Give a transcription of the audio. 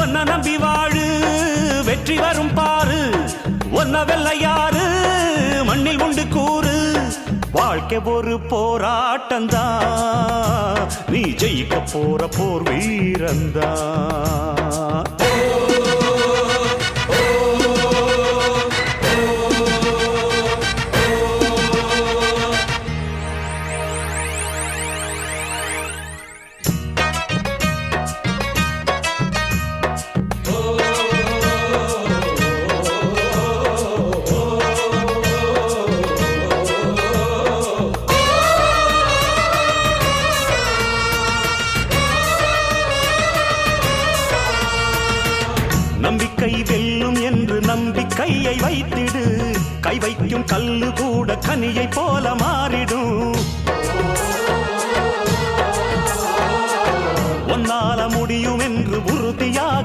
ஒன்ன நம்பி வாழு வெற்றி வரும் பாரு ஒன்ன வெள்ளையாறு மண்ணில் உண்டு கூறு வாழ்க்கை ஒரு போராட்டந்தா நீ ஜெயிக்க போற போர் வீரந்தா நம்பிக்கை வெல்லும் என்று நம்பிக்கையை வைத்திடு கை வைக்கும் கல்லு கூட கனியை போல மாறிடும் ஒன்னால முடியும் என்று உறுதியாக